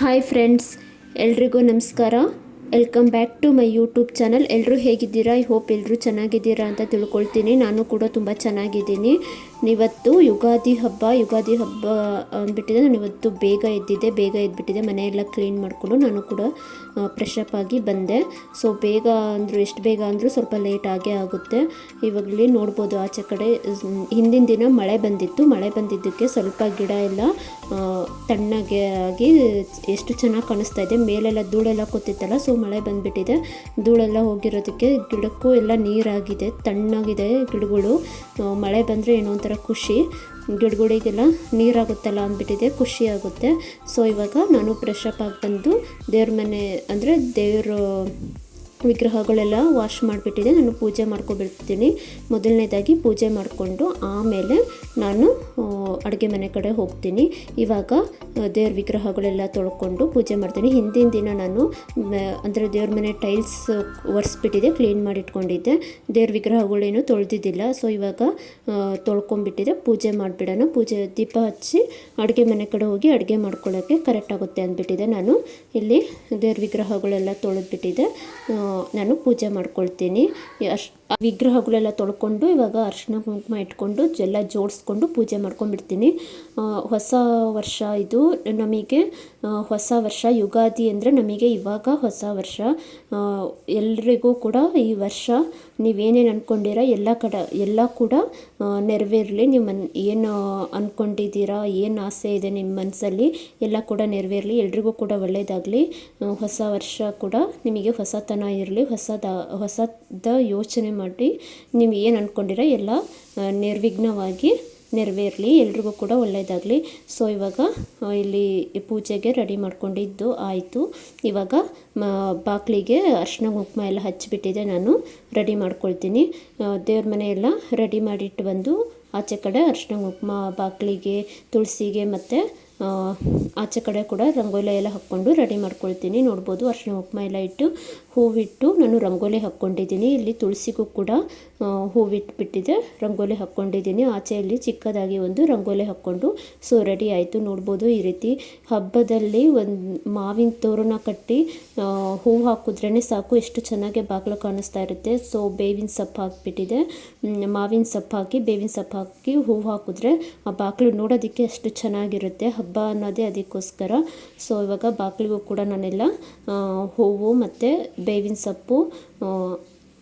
Hi friends, ಎಲ್ರಿಗೂ ನಮಸ್ಕಾರ. Welcome back to my YouTube channel. ಎಲ್ಲರೂ ಹೇಗಿದ್ದೀರಾ? ಐ ಹೋಪ್ ಎಲ್ಲರೂ ಚೆನ್ನಾಗಿದ್ದೀರಾ ಅಂತ ತಿಳ್ಕೊಳ್ತೀನಿ. ನಾನು ಕೂಡ ತುಂಬ ಚೆನ್ನಾಗಿದ್ದೀನಿ. ಇವತ್ತು ಯುಗಾದಿ ಹಬ್ಬ ಅಂದ್ಬಿಟ್ಟಿದೆ. ನಾನು ಇವತ್ತು ಬೇಗ ಎದ್ಬಿಟ್ಟಿದ್ದೆ. ಮನೆಯೆಲ್ಲ ಕ್ಲೀನ್ ಮಾಡಿಕೊಂಡು ನಾನು ಕೂಡ ಫ್ರೆಶ್ ಅಪ್ ಆಗಿ ಬಂದೆ. ಸೊ ಬೇಗ ಅಂದರೂ ಎಷ್ಟು ಬೇಗ ಅಂದರೂ ಸ್ವಲ್ಪ ಲೇಟ್ ಆಗೇ ಆಗುತ್ತೆ. ಇವಾಗಲೇ ನೋಡ್ಬೋದು ಆಚೆ ಕಡೆ ಹಿಂದಿನ ದಿನ ಮಳೆ ಬಂದಿದ್ದಕ್ಕೆ ಸ್ವಲ್ಪ ಗಿಡ ಎಲ್ಲ ತಣ್ಣಗೆ ಆಗಿ ಎಷ್ಟು ಚೆನ್ನಾಗಿ ಕಾಣಿಸ್ತಾ ಇದೆ. ಮೇಲೆಲ್ಲ ಧೂಳೆಲ್ಲ ಕೂತಿತ್ತಲ್ಲ, ಸೊ ಮಳೆ ಬಂದುಬಿಟ್ಟಿದೆ. ಧೂಳೆಲ್ಲ ಹೋಗಿರೋದಕ್ಕೆ ಗಿಡಕ್ಕೂ ಎಲ್ಲ ನೀರಾಗಿದೆ, ತಣ್ಣಾಗಿದೆ ಗಿಡಗಳು. ಮಳೆ ಬಂದರೆ ಏನೋ ಒಂಥರ ಖುಷಿ, ಗಿಡಗಳಿಗೆಲ್ಲ ನೀರಾಗುತ್ತಲ್ಲ ಅಂದ್ಬಿಟ್ಟಿದೆ, ಖುಷಿ ಆಗುತ್ತೆ. ಸೊ ಇವಾಗ ನಾನು ಫ್ರೆಶ್ ಅಪ್ ಆಗಿ ಬಂದು ದೇವ್ರ ಮನೆ ಅಂದರೆ ದೇವ್ರ ವಿಗ್ರಹಗಳೆಲ್ಲ ವಾಶ್ ಮಾಡಿಬಿಟ್ಟಿದೆ. ನಾನು ಪೂಜೆ ಮಾಡ್ಕೊಬಿಡ್ತೀನಿ. ಮೊದಲನೇದಾಗಿ ಪೂಜೆ ಮಾಡಿಕೊಂಡು ಆಮೇಲೆ ನಾನು ಅಡುಗೆ ಮನೆ ಕಡೆ ಹೋಗ್ತೀನಿ. ಇವಾಗ ದೇವ್ರ ವಿಗ್ರಹಗಳೆಲ್ಲ ತೊಳ್ಕೊಂಡು ಪೂಜೆ ಮಾಡ್ತೀನಿ. ಹಿಂದಿನ ದಿನ ನಾನು ಅಂದರೆ ದೇವ್ರ ಮನೆ ಟೈಲ್ಸ್ ಒರೆಸ್ಬಿಟ್ಟಿದ್ದೆ, ಕ್ಲೀನ್ ಮಾಡಿ ಇಟ್ಕೊಂಡಿದ್ದೆ. ದೇವ್ರ ವಿಗ್ರಹಗಳೇನು ತೊಳೆದಿದ್ದಿಲ್ಲ. ಸೊ ಇವಾಗ ತೊಳ್ಕೊಂಬಿಟ್ಟಿದೆ. ಪೂಜೆ ಮಾಡಿಬಿಡೋಣ. ದೀಪ ಹಚ್ಚಿ ಅಡುಗೆ ಮನೆ ಕಡೆ ಹೋಗಿ ಅಡುಗೆ ಮಾಡ್ಕೊಳ್ಳೋಕ್ಕೆ ಕರೆಕ್ಟ್ ಆಗುತ್ತೆ ಅಂದ್ಬಿಟ್ಟಿದೆ. ನಾನು ಇಲ್ಲಿ ದೇವ್ರ ವಿಗ್ರಹಗಳೆಲ್ಲ ತೊಳೆದ್ಬಿಟ್ಟಿದೆ. ನಾನು ಪೂಜೆ ಮಾಡ್ಕೊಳ್ತೀನಿ. ವಿಗ್ರಹಗಳೆಲ್ಲ ತೊಳ್ಕೊಂಡು ಇವಾಗ ಅರಿಶಿನ ಕುಂಕುಮ ಇಟ್ಕೊಂಡು ಎಲ್ಲ ಜೋಡಿಸ್ಕೊಂಡು ಪೂಜೆ ಮಾಡ್ಕೊಂಡ್ಬಿಡ್ತೀನಿ. ಹೊಸ ವರ್ಷ ಇದು ನಮಗೆ, ಹೊಸ ವರ್ಷ ಯುಗಾದಿ ಅಂದರೆ ನಮಗೆ ಇವಾಗ ಹೊಸ ವರ್ಷ. ಎಲ್ರಿಗೂ ಕೂಡ ಈ ವರ್ಷ ನೀವೇನೇನು ಅಂದ್ಕೊಂಡಿರ ಎಲ್ಲ ಕೂಡ ನೆರವೇರಲಿ. ನೀವು ಏನು ಅಂದ್ಕೊಂಡಿದ್ದೀರಾ, ಏನು ಆಸೆ ಇದೆ ನಿಮ್ಮ ಮನಸ್ಸಲ್ಲಿ ಎಲ್ಲ ಕೂಡ ನೆರವೇರಲಿ. ಎಲ್ರಿಗೂ ಕೂಡ ಒಳ್ಳೆಯದಾಗಲಿ. ಹೊಸ ವರ್ಷ ಕೂಡ ನಿಮಗೆ ಹೊಸತನ ಇರಲಿ. ಹೊಸದ ಯೋಚನೆ ಮಾಡಿ ನೀವು ಏನು ಅಂದ್ಕೊಂಡಿರ ಎಲ್ಲ ನಿರ್ವಿಘ್ನವಾಗಿ ನೆರವೇರಲಿ. ಎಲ್ರಿಗೂ ಕೂಡ ಒಳ್ಳೆಯದಾಗಲಿ. ಸೊ ಇವಾಗ ಇಲ್ಲಿ ಪೂಜೆಗೆ ರೆಡಿ ಮಾಡ್ಕೊಂಡಿದ್ದು ಆಯಿತು. ಇವಾಗ ಬಾಗಿಲಿಗೆ ಅರಿಶಿನ ಕುಂಕುಮ ಎಲ್ಲ ಹಚ್ಚಿಬಿಟ್ಟಿದೆ. ನಾನು ರೆಡಿ ಮಾಡ್ಕೊಳ್ತೀನಿ. ದೇವ್ರ ಮನೆಯೆಲ್ಲ ರೆಡಿ ಮಾಡಿಟ್ಟು ಬಂದು ಆಚೆ ಕಡೆ ಅರಿಶಿನ ಕುಂಕುಮ ಬಾಗಿಲಿಗೆ, ತುಳಸಿಗೆ ಮತ್ತು ಆಚೆ ಕಡೆ ಕೂಡ ರಂಗೋಲಿ ಎಲ್ಲ ಹಾಕ್ಕೊಂಡು ರೆಡಿ ಮಾಡ್ಕೊಳ್ತೀನಿ. ನೋಡ್ಬೋದು ಅರಿಶಿನ ಕುಂಕುಮ ಎಲ್ಲ ಇಟ್ಟು ಹೂವಿಟ್ಟು ನಾನು ರಂಗೋಲಿ ಹಾಕ್ಕೊಂಡಿದ್ದೀನಿ. ಇಲ್ಲಿ ತುಳಸಿಗೂ ಕೂಡ ಹೂವಿಟ್ಬಿಟ್ಟಿದೆ, ರಂಗೋಲಿ ಹಾಕ್ಕೊಂಡಿದ್ದೀನಿ. ಆಚೆಯಲ್ಲಿ ಚಿಕ್ಕದಾಗಿ ಒಂದು ರಂಗೋಲಿ ಹಾಕ್ಕೊಂಡು ಸೊ ರೆಡಿ ಆಯಿತು. ನೋಡ್ಬೋದು ಈ ರೀತಿ ಹಬ್ಬದಲ್ಲಿ ಒಂದು ಮಾವಿನ ತೋರಣ ಕಟ್ಟಿ ಹೂವು ಹಾಕಿದ್ರೇ ಸಾಕು, ಎಷ್ಟು ಚೆನ್ನಾಗಿ ಬಾಗಿಲು ಕಾಣಿಸ್ತಾ ಇರುತ್ತೆ. ಸೊ ಬೇವಿನ ಸೊಪ್ಪು ಹಾಕಿಬಿಟ್ಟಿದೆ. ಮಾವಿನ ಸೊಪ್ಪು ಹಾಕಿ ಬೇವಿನ ಸೊಪ್ಪು ಹಾಕಿ ಹೂವು ಹಾಕಿದ್ರೆ ಆ ಬಾಗಿಲು ನೋಡೋದಕ್ಕೆ ಅಷ್ಟು ಚೆನ್ನಾಗಿರುತ್ತೆ. ಹಬ್ಬ ಅನ್ನೋದೇ ಅದಕ್ಕೋಸ್ಕರ. ಸೊ ಇವಾಗ ಬಾಗಿಲಿಗೂ ಕೂಡ ನಾನೆಲ್ಲ ಹೂವು ಮತ್ತು ಬೇವಿನ ಸೊಪ್ಪು,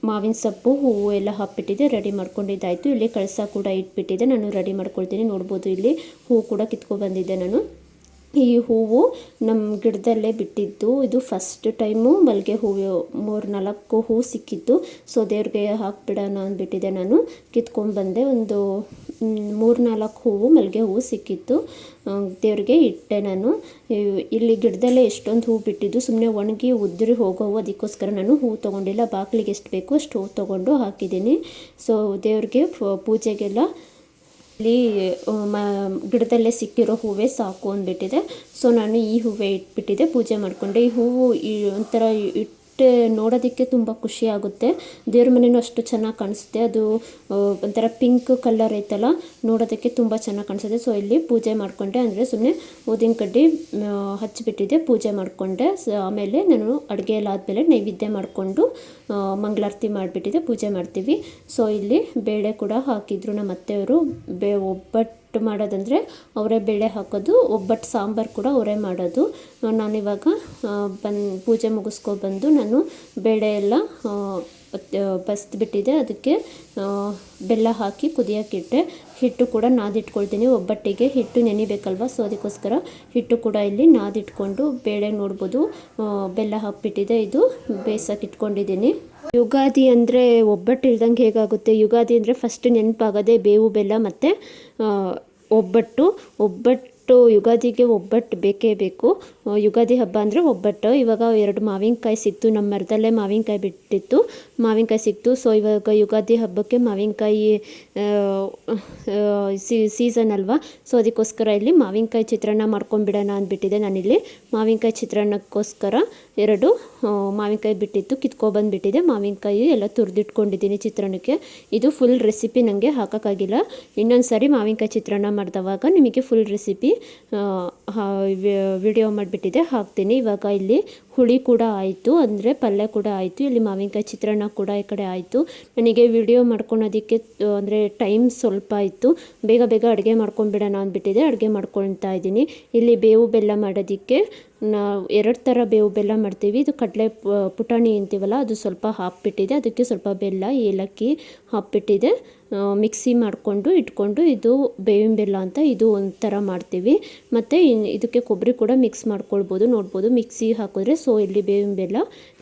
ಮಾವಿನ ಸೊಪ್ಪು, ಹೂವು ಎಲ್ಲ ಹಾಕ್ಬಿಟ್ಟಿದೆ, ರೆಡಿ ಮಾಡ್ಕೊಂಡಿದ್ದಾಯಿತು. ಇಲ್ಲಿ ಕಳಸ ಕೂಡ ಇಟ್ಬಿಟ್ಟಿದೆ, ನಾನು ರೆಡಿ ಮಾಡ್ಕೊಳ್ತೀನಿ. ನೋಡ್ಬೋದು ಇಲ್ಲಿ ಹೂವು ಕೂಡ ಕಿತ್ಕೊಬಂದಿದ್ದೆ ನಾನು. ಈ ಹೂವು ನಮ್ಮ ಗಿಡದಲ್ಲೇ ಬಿಟ್ಟಿದ್ದು. ಇದು ಫಸ್ಟ್ ಟೈಮು ಮಲ್ಲಿಗೆ ಹೂವು 3-4 ಹೂವು ಸಿಕ್ಕಿತ್ತು. ಸೊ ದೇವ್ರಿಗೆ ಹಾಕ್ಬಿಡೋಣ ಅಂದ್ಬಿಟ್ಟಿದೆ. ನಾನು ಕಿತ್ಕೊಂಡ್ಬಂದೆ. ಒಂದು 3-4 ಹೂವು ಮಲ್ಲಿಗೆ ಹೂವು ಸಿಕ್ಕಿತ್ತು. ದೇವ್ರಿಗೆ ಇಟ್ಟೆ ನಾನು. ಇಲ್ಲಿ ಗಿಡದಲ್ಲೇ ಎಷ್ಟೊಂದು ಹೂವು ಬಿಟ್ಟಿದ್ದು, ಸುಮ್ಮನೆ ಒಣಗಿ ಉದುರಿ ಹೋಗೋವು, ಅದಕ್ಕೋಸ್ಕರ ನಾನು ಹೂವು ತೊಗೊಂಡಿಲ್ಲ. ಬಾಗಿಲಿಗೆ ಎಷ್ಟು ಬೇಕೋ ಅಷ್ಟು ಹೂವು ತೊಗೊಂಡು ಹಾಕಿದ್ದೀನಿ. ಸೊ ದೇವ್ರಿಗೆ ಪೂಜೆಗೆಲ್ಲ ಇಲ್ಲಿ ಗಿಡದಲ್ಲೇ ಸಿಕ್ಕಿರೋ ಹೂವೇ ಸಾಕು ಅಂದ್ಬಿಟ್ಟಿದೆ. ಸೊ ನಾನು ಈ ಹೂವೇ ಇಟ್ಬಿಟ್ಟಿದ್ದೆ, ಪೂಜೆ ಮಾಡಿಕೊಂಡೆ. ಈ ಹೂವು ಒಂಥರ ನೋಡೋದಕ್ಕೆ ತುಂಬ ಖುಷಿ ಆಗುತ್ತೆ. ದೇವ್ರ ಮನೆಯೂ ಅಷ್ಟು ಚೆನ್ನಾಗಿ ಕಾಣಿಸುತ್ತೆ. ಅದು ಒಂಥರ ಪಿಂಕ್ ಕಲರ್ ಐತಲ್ಲ, ನೋಡೋದಕ್ಕೆ ತುಂಬ ಚೆನ್ನಾಗಿ ಕಾಣಿಸುತ್ತೆ. ಸೊ ಇಲ್ಲಿ ಪೂಜೆ ಮಾಡಿಕೊಂಡೆ, ಅಂದರೆ ಸುಮ್ಮನೆ ಊದಿನ ಕಡ್ಡಿ ಹಚ್ಚಿಬಿಟ್ಟಿದ್ದೆ, ಪೂಜೆ ಮಾಡಿಕೊಂಡೆ. ಆಮೇಲೆ ನಾನು ಅಡುಗೆ ಎಲ್ಲ ಆದಮೇಲೆ ನೈವೇದ್ಯ ಮಾಡಿಕೊಂಡು ಮಂಗಳಾರತಿ ಮಾಡಿಬಿಟ್ಟಿದ್ದೆ, ಪೂಜೆ ಮಾಡ್ತೀವಿ. ಸೊ ಇಲ್ಲಿ ಬೇಳೆ ಕೂಡ ಹಾಕಿದ್ರು ನಮ್ಮ ಅತ್ತೆಯವರು. ಒಬ್ಬಟ್ಟು ಮಾಡೋದಂದರೆ ಅವರೇ ಬೇಳೆ ಹಾಕೋದು, ಒಬ್ಬಟ್ಟು ಸಾಂಬಾರು ಕೂಡ ಅವರೇ ಮಾಡೋದು. ನಾನಿವಾಗ ಪೂಜೆ ಮುಗಿಸ್ಕೊಬಂದು ನಾನು ಬೇಳೆ ಎಲ್ಲ ಬಸ್ಬಿಟ್ಟಿದ್ದೆ. ಅದಕ್ಕೆ ಬೆಲ್ಲ ಹಾಕಿ ಕುದಿಯೋಕ್ಕಿಟ್ಟೆ. ಹಿಟ್ಟು ಕೂಡ ನಾದಿಟ್ಕೊಳ್ತೀನಿ. ಒಬ್ಬಟ್ಟಿಗೆ ಹಿಟ್ಟು ನೆನಿಬೇಕಲ್ವ, ಸೊ ಅದಕ್ಕೋಸ್ಕರ ಹಿಟ್ಟು ಕೂಡ ಇಲ್ಲಿ ನಾದಿಟ್ಕೊಂಡು ಬೇಳೆ ನೋಡ್ಬೋದು ಬೆಲ್ಲ ಹಾಕ್ಬಿಟ್ಟಿದೆ. ಇದು ಬೇಯಿಸೋಕೆ ಇಟ್ಕೊಂಡಿದ್ದೀನಿ. ಯುಗಾದಿ ಅಂದರೆ ಒಬ್ಬಟ್ಟು ಇಲ್ದಂಗೆ ಹೇಗಾಗುತ್ತೆ? ಯುಗಾದಿ ಅಂದರೆ ಫಸ್ಟ್ ನೆನಪಾಗೋದೇ ಬೇವು ಬೆಲ್ಲ ಮತ್ತು ಒಬ್ಬಟ್ಟು. ಯುಗಾದಿಗೆ ಒಬ್ಬಟ್ಟು ಬೇಕೇ ಬೇಕು. ಯುಗಾದಿ ಹಬ್ಬ ಅಂದರೆ ಒಬ್ಬಟ್ಟು. ಇವಾಗ 2 ಮಾವಿನಕಾಯಿ ಸಿಕ್ತು, ನಮ್ಮ ಮರದಲ್ಲೇ ಮಾವಿನಕಾಯಿ ಬಿಟ್ಟಿತ್ತು, ಮಾವಿನಕಾಯಿ ಸಿಕ್ತು. ಸೊ ಇವಾಗ ಯುಗಾದಿ ಹಬ್ಬಕ್ಕೆ ಮಾವಿನಕಾಯಿ ಸೀಸನ್ ಅಲ್ವಾ, ಸೊ ಅದಕ್ಕೋಸ್ಕರ ಇಲ್ಲಿ ಮಾವಿನಕಾಯಿ ಚಿತ್ರಾನ್ನ ಮಾಡ್ಕೊಂಡ್ಬಿಡೋಣ ಅಂದ್ಬಿಟ್ಟಿದೆ. ನಾನಿಲ್ಲಿ ಮಾವಿನಕಾಯಿ ಚಿತ್ರಾನ್ನಕ್ಕೋಸ್ಕರ 2 ಮಾವಿನಕಾಯಿ ಬಿಟ್ಟಿತ್ತು, ಕಿತ್ಕೊಬಂದುಬಿಟ್ಟಿದೆ. ಮಾವಿನಕಾಯಿ ಎಲ್ಲ ತುರಿದಿಟ್ಕೊಂಡಿದ್ದೀನಿ ಚಿತ್ರಾನ್ನಕ್ಕೆ. ಇದು ಫುಲ್ ರೆಸಿಪಿ ನನಗೆ ಹಾಕೋಕ್ಕಾಗಿಲ್ಲ. ಇನ್ನೊಂದು ಸಾರಿ ಮಾವಿನಕಾಯಿ ಚಿತ್ರಾನ್ನ ಮಾಡಿದವಾಗ ನಿಮಗೆ ಫುಲ್ ರೆಸಿಪಿ ವಿಡಿಯೋ ಮಾಡಿ ಆಗಿಬಿಟ್ಟಿದೆ, ಹಾಕ್ತೀನಿ. ಇವಾಗ ಇಲ್ಲಿ ಹುಳಿ ಕೂಡ ಆಯಿತು, ಅಂದರೆ ಪಲ್ಯ ಕೂಡ ಆಯಿತು. ಇಲ್ಲಿ ಮಾವಿನಕಾಯಿ ಚಿತ್ರಾನ್ನ ಕೂಡ ಈ ಕಡೆ ಆಯಿತು. ನನಗೆ ವಿಡಿಯೋ ಮಾಡ್ಕೊಳೋದಕ್ಕೆ ಅಂದರೆ ಟೈಮ್ ಸ್ವಲ್ಪ ಇತ್ತು, ಬೇಗ ಬೇಗ ಅಡುಗೆ ಮಾಡ್ಕೊಂಡ್ಬಿಡೋಣ ಅಂದ್ಬಿಟ್ಟಿದೆ, ಅಡುಗೆ ಮಾಡ್ಕೊಳ್ತಾ ಇದ್ದೀನಿ. ಇಲ್ಲಿ ಬೇವು ಬೆಲ್ಲ ಮಾಡೋದಕ್ಕೆ ನಾವು 2 ಥರ ಬೇವು ಬೆಲ್ಲ ಮಾಡ್ತೀವಿ. ಇದು ಕಡಲೆ ಪುಟಾಣಿ ಅಂತೀವಲ್ಲ, ಅದು ಸ್ವಲ್ಪ ಹಾಕ್ಬಿಟ್ಟಿದೆ, ಅದಕ್ಕೆ ಸ್ವಲ್ಪ ಬೆಲ್ಲ ಏಲಕ್ಕಿ ಹಾಕ್ಬಿಟ್ಟಿದೆ, ಮಿಕ್ಸಿ ಮಾಡಿಕೊಂಡು ಇಟ್ಕೊಂಡು, ಇದು ಬೇವಿನ ಬೆಲ್ಲ ಅಂತ ಇದು ಒಂಥರ ಮಾಡ್ತೀವಿ. ಮತ್ತು ಇದಕ್ಕೆ ಕೊಬ್ಬರಿ ಕೂಡ ಮಿಕ್ಸ್ ಮಾಡ್ಕೊಳ್ಬೋದು, ನೋಡ್ಬೋದು ಮಿಕ್ಸಿ ಹಾಕಿದ್ರೆ. ಸೊ ಇಲ್ಲಿ ಬೇವಿನ ಬೆಲ್ಲ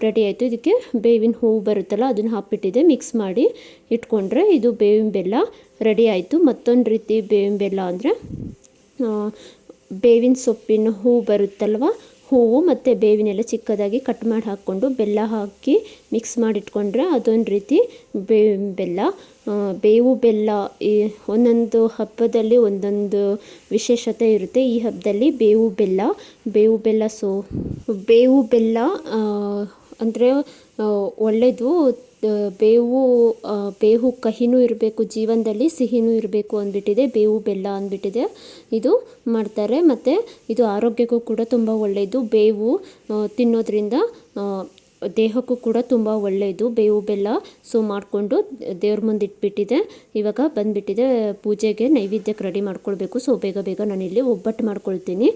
ರೆಡಿ ಆಯಿತು. ಇದಕ್ಕೆ ಬೇವಿನ ಹೂವು ಬರುತ್ತಲ್ಲ, ಅದನ್ನು ಹಾಕ್ಬಿಟ್ಟಿದೆ, ಮಿಕ್ಸ್ ಮಾಡಿ ಇಟ್ಕೊಂಡ್ರೆ ಇದು ಬೇವಿನ ಬೆಲ್ಲ ರೆಡಿ ಆಯಿತು. ಮತ್ತೊಂದು ರೀತಿ ಬೇವಿನ ಬೆಲ್ಲ ಅಂದರೆ ಬೇವಿನ ಸೊಪ್ಪಿನ ಹೂವು ಬರುತ್ತಲ್ವ, ಹೂವು ಮತ್ತು ಬೇವಿನೆಲ್ಲ ಚಿಕ್ಕದಾಗಿ ಕಟ್ ಮಾಡಿ ಹಾಕ್ಕೊಂಡು ಬೆಲ್ಲ ಹಾಕಿ ಮಿಕ್ಸ್ ಮಾಡಿಟ್ಕೊಂಡ್ರೆ ಅದೊಂದು ರೀತಿ ಬೇವಿನ ಬೆಲ್ಲ. ಬೇವು ಬೆಲ್ಲ ಈ ಒಂದೊಂದು ಹಬ್ಬದಲ್ಲಿ ಒಂದೊಂದು ವಿಶೇಷತೆ ಇರುತ್ತೆ. ಈ ಹಬ್ಬದಲ್ಲಿ ಬೇವು ಬೆಲ್ಲ ಬೇವು ಬೆಲ್ಲ ಅಂದರೆ ಒಳ್ಳೆಯದು. ಬೇವು ಕಹಿನೂ ಇರಬೇಕು, ಜೀವನದಲ್ಲಿ ಸಿಹಿನೂ ಇರಬೇಕು ಅಂದ್ಬಿಟ್ಟಿದೆ, ಬೇವು ಬೆಲ್ಲ ಅಂದ್ಬಿಟ್ಟಿದೆ ಇದು ಮಾಡ್ತಾರೆ. ಮತ್ತು ಇದು ಆರೋಗ್ಯಕ್ಕೂ ಕೂಡ ತುಂಬ ಒಳ್ಳೆಯದು. ಬೇವು ತಿನ್ನೋದ್ರಿಂದ ದೇಹಕ್ಕೂ ಕೂಡ ತುಂಬ ಒಳ್ಳೆಯದು ಬೇವು ಬೆಲ್ಲ. ಸೊ ಮಾಡಿಕೊಂಡು ದೇವ್ರ ಮುಂದೆ ಇಟ್ಬಿಟ್ಟಿದೆ. ಇವಾಗ ಬಂದುಬಿಟ್ಟಿದೆ ಪೂಜೆಗೆ ನೈವೇದ್ಯಕ್ಕೆ ರೆಡಿ ಮಾಡ್ಕೊಳ್ಬೇಕು. ಸೊ ಬೇಗ ಬೇಗ ನಾನಿಲ್ಲಿ ಒಬ್ಬಟ್ಟು ಮಾಡ್ಕೊಳ್ತೀನಿ.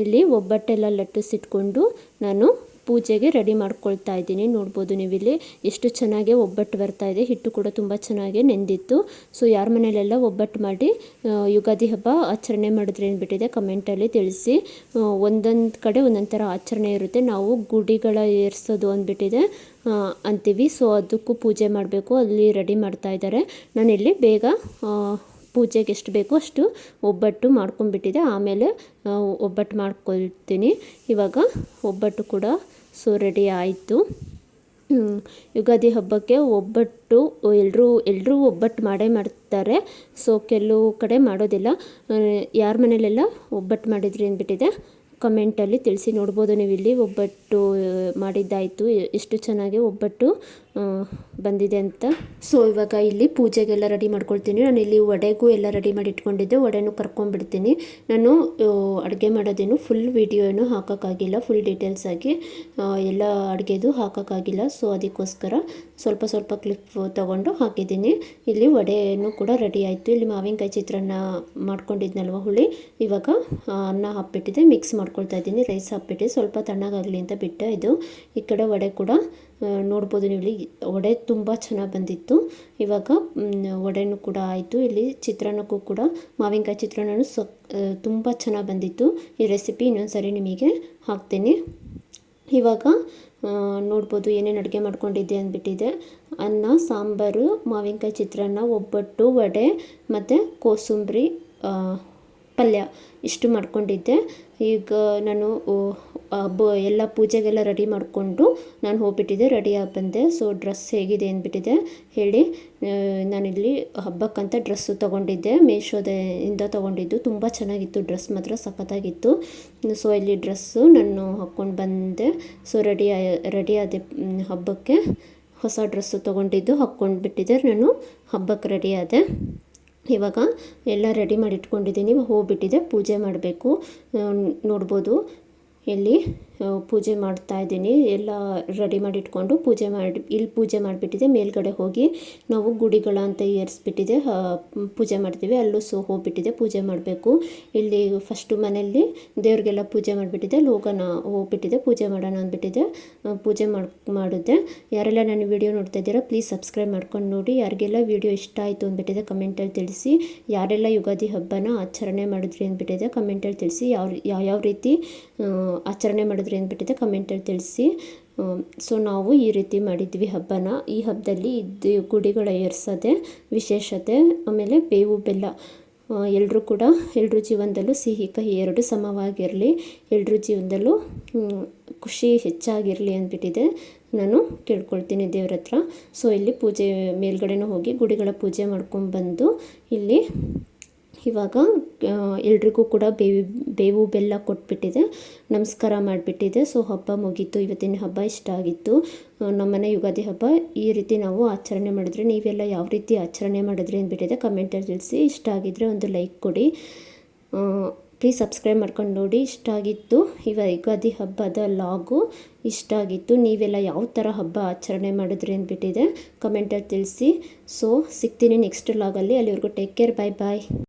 ಇಲ್ಲಿ ಒಬ್ಬಟ್ಟೆಲ್ಲ ಲಟ್ಟಿಸಿಟ್ಕೊಂಡು ನಾನು ಪೂಜೆಗೆ ರೆಡಿ ಮಾಡ್ಕೊಳ್ತಾ ಇದ್ದೀನಿ. ನೋಡ್ಬೋದು ನೀವಿಲ್ಲಿ ಎಷ್ಟು ಚೆನ್ನಾಗಿ ಒಬ್ಬಟ್ಟು ಬರ್ತಾ ಇದೆ. ಹಿಟ್ಟು ಕೂಡ ತುಂಬ ಚೆನ್ನಾಗಿ ನೆಂದಿತ್ತು. ಸೊ ಯಾರ ಮನೆಯಲ್ಲೆಲ್ಲ ಒಬ್ಬಟ್ಟು ಮಾಡಿ ಯುಗಾದಿ ಹಬ್ಬ ಆಚರಣೆ ಮಾಡಿದ್ರೆ ಅಂದ್ಬಿಟ್ಟಿದೆ ಕಮೆಂಟಲ್ಲಿ ತಿಳಿಸಿ. ಒಂದೊಂದು ಕಡೆ ಒಂದೊಂದು ಥರ ಆಚರಣೆ ಇರುತ್ತೆ. ನಾವು ಗುಡಿಗಳ ಏರಿಸೋದು ಅಂದ್ಬಿಟ್ಟಿದೆ ಅಂತೀವಿ. ಸೊ ಅದಕ್ಕೂ ಪೂಜೆ ಮಾಡಬೇಕು, ಅಲ್ಲಿ ರೆಡಿ ಮಾಡ್ತಾ ಇದ್ದಾರೆ. ನಾನಿಲ್ಲಿ ಬೇಗ ಪೂಜೆಗೆ ಎಷ್ಟು ಬೇಕೋ ಅಷ್ಟು ಒಬ್ಬಟ್ಟು ಮಾಡ್ಕೊಂಡ್ಬಿಟ್ಟಿದೆ, ಆಮೇಲೆ ಒಬ್ಬಟ್ಟು ಮಾಡ್ಕೊಳ್ತೀನಿ. ಇವಾಗ ಒಬ್ಬಟ್ಟು ಕೂಡ ಸೊ ರೆಡಿ ಆಯಿತು. ಯುಗಾದಿ ಹಬ್ಬಕ್ಕೆ ಒಬ್ಬಟ್ಟು ಎಲ್ಲರೂ ಒಬ್ಬಟ್ಟು ಮಾಡೇ ಮಾಡ್ತಾರೆ. ಸೊ ಕೆಲವು ಕಡೆ ಮಾಡೋದಿಲ್ಲ. ಯಾರ ಮನೇಲೆಲ್ಲ ಒಬ್ಬಟ್ಟು ಮಾಡಿದ್ರಿ ಅಂದ್ಬಿಟ್ಟಿದೆ ಕಮೆಂಟಲ್ಲಿ ತಿಳಿಸಿ. ನೋಡ್ಬೋದು ನೀವು ಇಲ್ಲಿ ಒಬ್ಬಟ್ಟು ಮಾಡಿದ್ದಾಯಿತು, ಎಷ್ಟು ಚೆನ್ನಾಗಿ ಒಬ್ಬಟ್ಟು ಬಂದಿದೆ ಅಂತ. ಸೊ ಇವಾಗ ಇಲ್ಲಿ ಪೂಜೆಗೆಲ್ಲ ರೆಡಿ ಮಾಡ್ಕೊಳ್ತೀನಿ. ನಾನು ಇಲ್ಲಿ ವಡೆಗೂ ಎಲ್ಲ ರೆಡಿ ಮಾಡಿ ಇಟ್ಕೊಂಡಿದ್ದೆ, ವಡೆನೂ ಕರ್ಕೊಂಡ್ಬಿಡ್ತೀನಿ. ನಾನು ಅಡುಗೆ ಮಾಡೋದೇನು ಫುಲ್ ವಿಡಿಯೋ ಏನು ಹಾಕೋಕ್ಕಾಗಿಲ್ಲ, ಫುಲ್ ಡೀಟೇಲ್ಸ್ ಆಗಿ ಎಲ್ಲ ಅಡುಗೆದು ಹಾಕೋಕ್ಕಾಗಿಲ್ಲ. ಸೊ ಅದಕ್ಕೋಸ್ಕರ ಸ್ವಲ್ಪ ಸ್ವಲ್ಪ ಕ್ಲಿಪ್ ತೊಗೊಂಡು ಹಾಕಿದ್ದೀನಿ. ಇಲ್ಲಿ ವಡೆನೂ ಕೂಡ ರೆಡಿ ಆಯಿತು. ಇಲ್ಲಿ ಮಾವಿನಕಾಯಿ ಚಿತ್ರಾನ್ನ ಮಾಡ್ಕೊಂಡಿದ್ನಲ್ವ ಹುಳಿ, ಇವಾಗ ಅನ್ನ ಹಾಕ್ಬಿಟ್ಟಿದೆ, ಮಿಕ್ಸ್ ಮಾಡ್ಕೊಳ್ತಾ ಇದ್ದೀನಿ. ರೈಸ್ ಹಾಕ್ಬಿಟ್ಟು ಸ್ವಲ್ಪ ತಣ್ಣಗಾಗಲಿ ಅಂತ ಬಿಟ್ಟೆ. ಇದು ಈ ಕಡೆ ವಡೆ ಕೂಡ ನೋಡ್ಬೋದು ನೀವು, ಇಲ್ಲಿ ವಡೆ ತುಂಬ ಚೆನ್ನಾಗಿ ಬಂದಿತ್ತು. ಇವಾಗ ವಡೆನೂ ಕೂಡ ಆಯಿತು. ಇಲ್ಲಿ ಚಿತ್ರಾನ್ನಕ್ಕೂ ಕೂಡ ಮಾವಿನಕಾಯಿ ಚಿತ್ರಾನ್ನೂ ತುಂಬ ಚೆನ್ನಾಗಿ ಬಂದಿತ್ತು. ಈ ರೆಸಿಪಿ ಇನ್ನೊಂದು ಸರಿ ನಿಮಗೆ ಹಾಕ್ತೀನಿ. ಇವಾಗ ನೋಡ್ಬೋದು ಏನೇನು ಅಡುಗೆ ಮಾಡ್ಕೊಂಡಿದ್ದೆ ಅಂದ್ಬಿಟ್ಟಿದೆ. ಅನ್ನ, ಸಾಂಬಾರು, ಮಾವಿನಕಾಯಿ ಚಿತ್ರಾನ್ನ, ಒಬ್ಬಟ್ಟು, ವಡೆ ಮತ್ತು ಕೋಸಂಬರಿ ಪಲ್ಯ ಇಷ್ಟು ಮಾಡ್ಕೊಂಡಿದ್ದೆ. ಈಗ ನಾನು ಎಲ್ಲ ಪೂಜೆಗೆಲ್ಲ ರೆಡಿ ಮಾಡಿಕೊಂಡು ನಾನು ಹೋಗ್ಬಿಟ್ಟಿದ್ದೆ, ರೆಡಿಯಾಗಿ ಬಂದೆ. ಸೊ ಡ್ರೆಸ್ ಹೇಗಿದೆ ಅಂದ್ಬಿಟ್ಟಿದೆ ಹೇಳಿ. ನಾನಿಲ್ಲಿ ಹಬ್ಬಕ್ಕಂತ ಡ್ರೆಸ್ಸು ತೊಗೊಂಡಿದ್ದೆ, ಮೀಶೋದಿಂದ ತೊಗೊಂಡಿದ್ದು. ತುಂಬ ಚೆನ್ನಾಗಿತ್ತು ಡ್ರೆಸ್, ಮಾತ್ರ ಸಖತ್ತಾಗಿತ್ತು. ಸೊ ಇಲ್ಲಿ ಡ್ರೆಸ್ಸು ನಾನು ಹಾಕ್ಕೊಂಡು ಬಂದೆ. ಸೊ ರೆಡಿ ಆದೆ ಹಬ್ಬಕ್ಕೆ. ಹೊಸ ಡ್ರೆಸ್ಸು ತೊಗೊಂಡಿದ್ದು ಹಾಕ್ಕೊಂಡು ಬಿಟ್ಟಿದ್ದೆ, ನಾನು ಹಬ್ಬಕ್ಕೆ ರೆಡಿ ಆದೆ. ಇವಾಗ ಎಲ್ಲ ರೆಡಿ ಮಾಡಿ ಇಟ್ಕೊಂಡಿದ್ದೀನಿ, ಹೋಗ್ಬಿಟ್ಟಿದೆ ಪೂಜೆ ಮಾಡಬೇಕು. ನೋಡ್ಬೋದು ಇಲ್ಲಿ ಪೂಜೆ ಮಾಡ್ತಾ ಇದ್ದೀನಿ. ಎಲ್ಲ ರೆಡಿ ಮಾಡಿ ಇಟ್ಕೊಂಡು ಇಲ್ಲಿ ಪೂಜೆ ಮಾಡಿಬಿಟ್ಟಿದೆ. ಮೇಲ್ಗಡೆ ಹೋಗಿ ನಾವು ಗುಡಿಗಳ ಅಂತ ಏರಿಸ್ಬಿಟ್ಟಿದೆ, ಪೂಜೆ ಮಾಡ್ತೀವಿ, ಅಲ್ಲೂ ಹೋಗ್ಬಿಟ್ಟಿದೆ ಪೂಜೆ ಮಾಡಬೇಕು. ಇಲ್ಲಿ ಫಸ್ಟು ಮನೆಯಲ್ಲಿ ದೇವ್ರಿಗೆಲ್ಲ ಪೂಜೆ ಮಾಡಿಬಿಟ್ಟಿದೆ, ಹೋಗ್ಬಿಟ್ಟಿದೆ ಪೂಜೆ ಮಾಡೋಣ ಅಂದ್ಬಿಟ್ಟಿದೆ. ಪೂಜೆ ಮಾಡಿದೆ. ಯಾರೆಲ್ಲ ನನ್ನ ವಿಡಿಯೋ ನೋಡ್ತಾ ಇದ್ದೀರಾ ಪ್ಲೀಸ್ ಸಬ್ಸ್ಕ್ರೈಬ್ ಮಾಡ್ಕೊಂಡು ನೋಡಿ. ಯಾರಿಗೆಲ್ಲ ವಿಡಿಯೋ ಇಷ್ಟ ಆಯಿತು ಅಂದ್ಬಿಟ್ಟಿದೆ ಕಮೆಂಟಲ್ಲಿ ತಿಳಿಸಿ. ಯಾರೆಲ್ಲ ಯುಗಾದಿ ಹಬ್ಬನ ಆಚರಣೆ ಮಾಡಿದ್ರಿ ಅಂದ್ಬಿಟ್ಟಿದೆ ಕಮೆಂಟಲ್ಲಿ ತಿಳಿಸಿ. ಯಾವ ರೀತಿ ಆಚರಣೆ ಮಾಡಿದ್ರಿ ಅಂದ್ಬಿಟ್ಟಿದೆ ಕಮೆಂಟಲ್ಲಿ ತಿಳಿಸಿ. ಸೊ ನಾವು ಈ ರೀತಿ ಮಾಡಿದ್ವಿ ಹಬ್ಬನ. ಈ ಹಬ್ಬದಲ್ಲಿ ಇದು ಗುಡಿಗಳ ಏರ್ಸೋದೆ ವಿಶೇಷತೆ. ಆಮೇಲೆ ಬೇವು ಬೆಲ್ಲ ಎಲ್ಲರ ಜೀವನದಲ್ಲೂ ಸಿಹಿ ಕಹಿ ಎರಡು ಸಮವಾಗಿರಲಿ, ಎಲ್ಲರ ಜೀವನದಲ್ಲೂ ಖುಷಿ ಹೆಚ್ಚಾಗಿರಲಿ ಅಂದ್ಬಿಟ್ಟಿದೆ. ನಾನು ಕೇಳ್ಕೊಳ್ತೀನಿ ದೇವ್ರ ಹತ್ರ. ಸೊ ಇಲ್ಲಿ ಪೂಜೆ ಮೇಲ್ಗಡೆನೂ ಹೋಗಿ ಗುಡಿಗಳ ಪೂಜೆ ಮಾಡ್ಕೊಂಡ್ಬಂದು ಇಲ್ಲಿ ಇವಾಗ ಎಲ್ರಿಗೂ ಕೂಡ ಬೇವು ಬೆಲ್ಲ ಕೊಟ್ಬಿಟ್ಟಿದೆ, ನಮಸ್ಕಾರ ಮಾಡಿಬಿಟ್ಟಿದೆ. ಸೊ ಹಬ್ಬ ಮುಗೀತು. ಇವತ್ತಿನ ಹಬ್ಬ ಇಷ್ಟ ಆಗಿತ್ತು. ನಮ್ಮನೆ ಯುಗಾದಿ ಹಬ್ಬ ಈ ರೀತಿ ನಾವು ಆಚರಣೆ ಮಾಡಿದ್ರೆ, ನೀವೆಲ್ಲ ಯಾವ ರೀತಿ ಆಚರಣೆ ಮಾಡಿದ್ರಿ ಅಂದ್ಬಿಟ್ಟಿದೆ ಕಮೆಂಟಲ್ಲಿ ತಿಳಿಸಿ. ಇಷ್ಟ ಆಗಿದ್ದರೆ ಒಂದು ಲೈಕ್ ಕೊಡಿ. ಪ್ಲೀಸ್ ಸಬ್ಸ್ಕ್ರೈಬ್ ಮಾಡ್ಕೊಂಡು ನೋಡಿ. ಇಷ್ಟ ಆಗಿತ್ತು ಯುಗಾದಿ ಹಬ್ಬದ ಲಾಗು ಇಷ್ಟ ಆಗಿತ್ತು. ನೀವೆಲ್ಲ ಯಾವ ಥರ ಹಬ್ಬ ಆಚರಣೆ ಮಾಡಿದ್ರಿ ಅಂದ್ಬಿಟ್ಟಿದೆ ಕಮೆಂಟಲ್ಲಿ ತಿಳಿಸಿ. ಸೊ ಸಿಗ್ತೀನಿ ನೆಕ್ಸ್ಟ್ ಲಾಗಲ್ಲಿ. ಅಲ್ಲಿವರೆಗೂ ಟೇಕ್ ಕೇರ್, ಬಾಯ್ ಬಾಯ್.